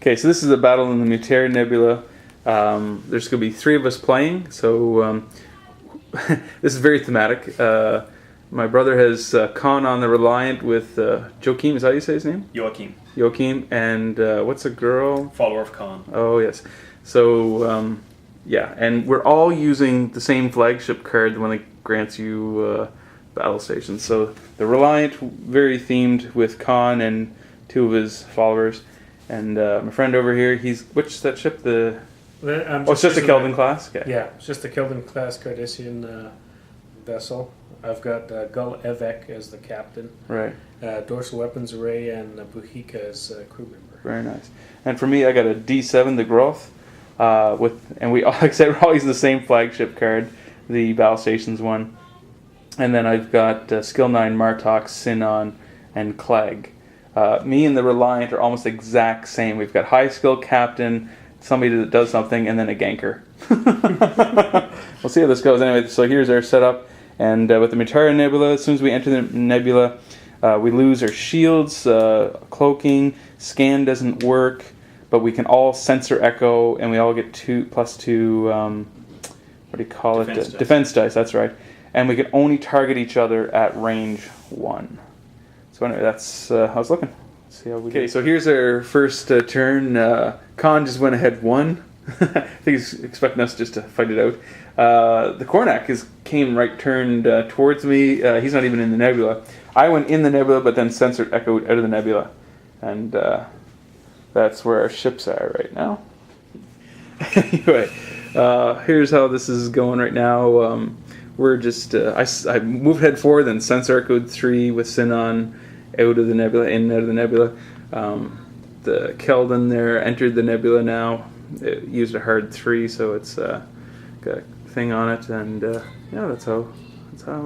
Okay, so this is a battle in the Mutara Nebula. There's going to be 3 of us playing, so this is very thematic. My brother has Khan on the Reliant with Joachim, is that how you say his name? Joachim, and what's a girl? Follower of Khan. Oh, yes. So, yeah, and we're all using the same flagship card, the one that grants you battle stations. So the Reliant, very themed with Khan and 2 of his followers. And my friend over here, which that ship? It's just a Kelvin class? Okay. Yeah, it's just a Kelvin class Cardassian vessel. I've got Gul Evek as the captain. Right. Dorsal Weapons Array and Buhika as a crew member. Very nice. And for me, I got a D7, the Groth, and we all, like I said, we're all using the same flagship card, the Battle Stations one. And then I've got Skill 9 Martok, Sinon, and Clegg. Me and the Reliant are almost exact same. We've got high skill captain, somebody that does something, and then a ganker. We'll see how this goes. Anyway, so here's our setup. And with the Mutara Nebula, as soon as we enter the nebula, we lose our shields, cloaking, scan doesn't work, but we can all sensor echo, and we all get +2, what do you call Defense it? dice. Defense dice, that's right. And we can only target each other at range 1. So anyway, that's how it's looking. Let's see how we do. Okay, so here's our first turn. Khan just went ahead 1. I think he's expecting us just to fight it out. The Kornak came right turned towards me. He's not even in the nebula. I went in the nebula, but then censored echoed out of the nebula. And that's where our ships are right now. Anyway, here's how this is going right now. We're just, I moved head forward, then sensor echoed 3 with Sinon out of the nebula, in and out of the nebula. The Keldon there entered the nebula now. It used a hard 3, so it's got a thing on it, and yeah, that's how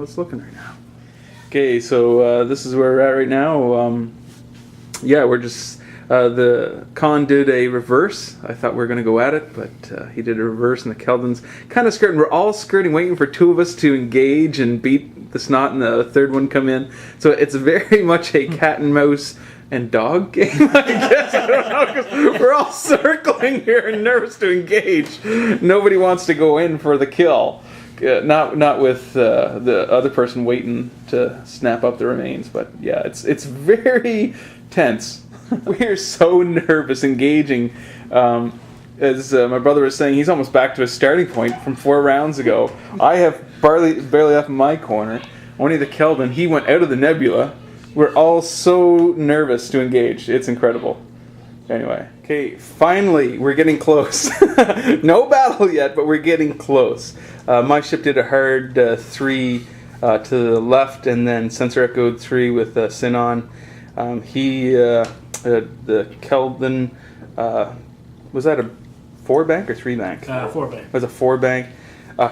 it's looking right now. Okay, so this is where we're at right now. Yeah, we're just the Khan did a reverse. I thought we were going to go at it, but he did a reverse, and the Keldon's kind of skirting. We're all skirting, waiting for 2 of us to engage and beat the Snot, and the 3rd one come in. So it's very much a cat and mouse and dog game, I guess. I don't know, because we're all circling here and nervous to engage. Nobody wants to go in for the kill. Not with the other person waiting to snap up the remains. But yeah, it's very tense. We're so nervous engaging. As my brother was saying, he's almost back to his starting point from 4 rounds ago. I have barely left my corner. Only the Keldon, he went out of the nebula. We're all so nervous to engage. It's incredible. Anyway, okay, finally, we're getting close. No battle yet, but we're getting close. My ship did a hard 3 to the left, and then sensor echoed 3 with Sinon. The Keldon, was that a 4-bank or 3-bank? 4-bank. It was a 4-bank.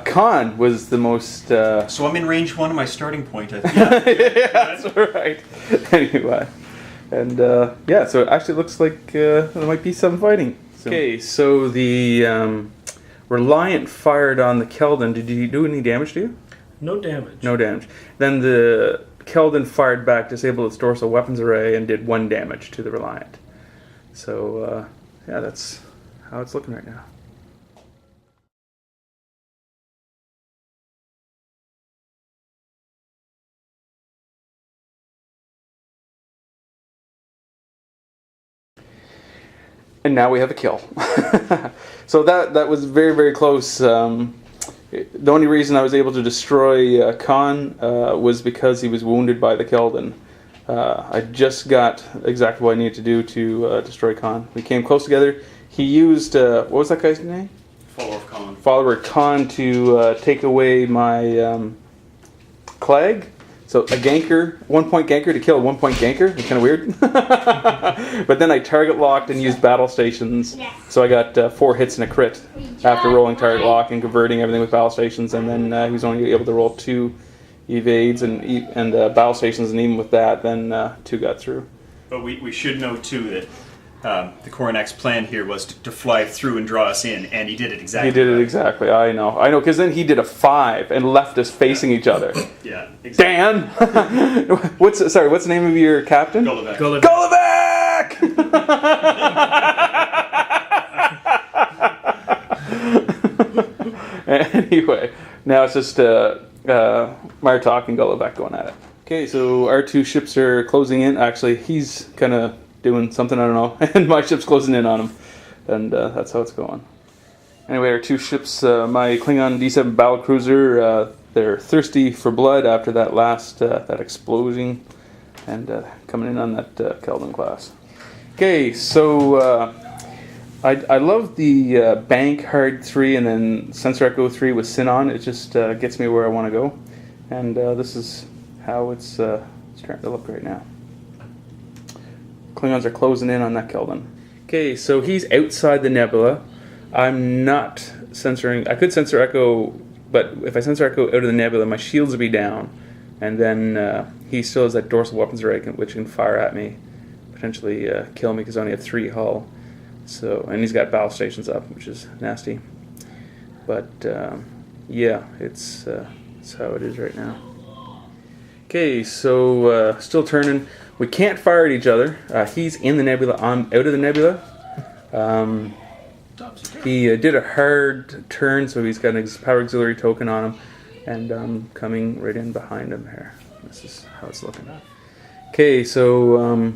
Khan was the most... So I'm in range 1 of my starting point, I think. Yeah, that's right. Anyway. And, yeah, so it actually looks like there might be some fighting. Okay, so the Reliant fired on the Keldon. Did you do any damage to you? No damage. No damage. Then the Keldon fired back, disabled its dorsal weapons array, and did 1 damage to the Reliant. So, yeah, that's how it's looking right now. And now we have a kill. So that was very, very close. The only reason I was able to destroy Khan was because he was wounded by the Keldon. I just got exactly what I needed to do to destroy Khan. We came close together. He used, what was that guy's name? Follower of Khan. Follower Khan to take away my Clegg. So a ganker, 1-point ganker to kill a 1-point ganker. It's kind of weird. But then I target locked and used battle stations. So I got 4 hits and a crit after rolling target lock and converting everything with battle stations. And then he was only able to roll 2 evades and battle stations. And even with that, then 2 got through. But we should know too that the Koronak's plan here was to fly through and draw us in, and he did it exactly. He did it exactly. I know, because then he did a 5 and left us facing each other. Yeah, exactly. Dan, what's the name of your captain? Gulliver. Gulliver! Anyway, now it's just Martok and Gullivac going at it. Okay, so our two ships are closing in. Actually, he's kind of doing something, I don't know, and my ship's closing in on him. And that's how it's going. Anyway, our two ships, my Klingon D7 battlecruiser, they're thirsty for blood after that last that explosion, and coming in on that Kelvin class. Okay, so I love the Bank Hard 3 and then Sensor Echo 3 with Sinon. It just gets me where I want to go, and this is how it's starting to look right now. Klingons are closing in on that Kelvin. Okay, so he's outside the nebula. I'm not censoring. I could sensor echo, but if I sensor echo out of the nebula, my shields will be down, and then he still has that dorsal weapons array which can fire at me, potentially kill me because I only have 3 hull. So, and he's got battle stations up, which is nasty. But yeah, it's how it is right now. Okay, so still turning. We can't fire at each other. He's in the nebula. I'm out of the nebula. He did a hard turn, so he's got his power auxiliary token on him, and I'm coming right in behind him here. This is how it's looking. Okay, so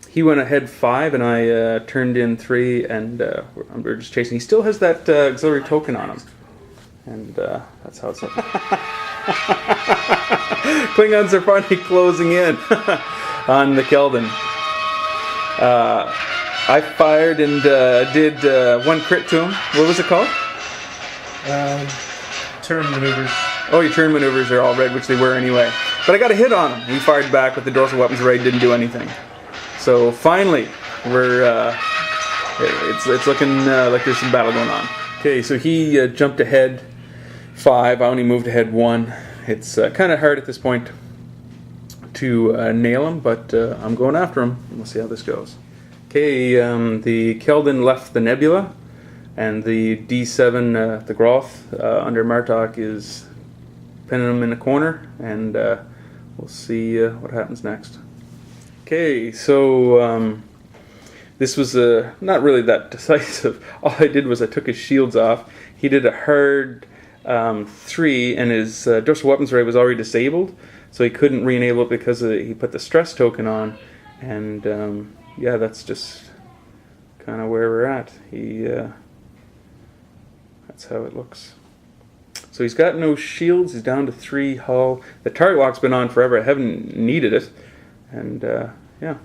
he went ahead 5, and I turned in 3, and we're just chasing. He still has that auxiliary token on him, and that's how it's looking. Klingons are finally closing in on the Kelvin. I fired and did 1 crit to him. What was it called? Turn maneuvers. Oh, your turn maneuvers are all red, which they were anyway. But I got a hit on him. He fired back with the dorsal weapons array, didn't do anything. So finally, we're it's looking like there's some battle going on. Okay, so he jumped ahead 5. I only moved ahead 1. It's kind of hard at this point to nail him, but I'm going after him. We'll see how this goes. Okay, the Keldon left the nebula, and the D7, the Groth, under Martok is pinning him in a corner, and we'll see what happens next. Okay, so this was not really that decisive. All I did was I took his shields off. He did a hard 3, and his dorsal weapons array was already disabled, so he couldn't re-enable it because he put the stress token on, and yeah, that's just kind of where we're at. That's how it looks. So he's got no shields. He's down to 3 hull. The target lock's been on forever. I haven't needed it, and yeah,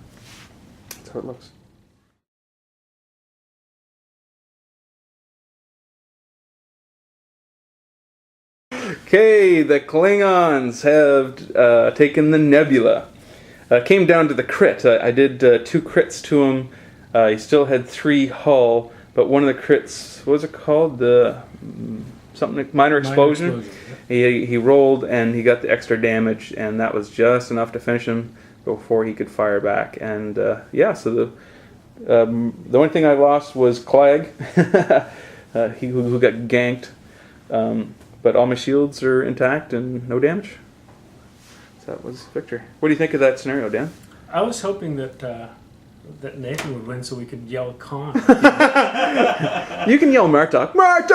that's how it looks. Okay, the Klingons have taken the nebula. Came down to the crit. I did 2 crits to him. He still had 3 hull, but one of the crits, what was it called? The something like minor explosion. He rolled and he got the extra damage, and that was just enough to finish him before he could fire back. And yeah, so the only thing I lost was Clag, who got ganked. But all my shields are intact and no damage. So that was Victor. What do you think of that scenario, Dan? I was hoping that that Nathan would win so we could yell Khan. You can yell Martok. Martok!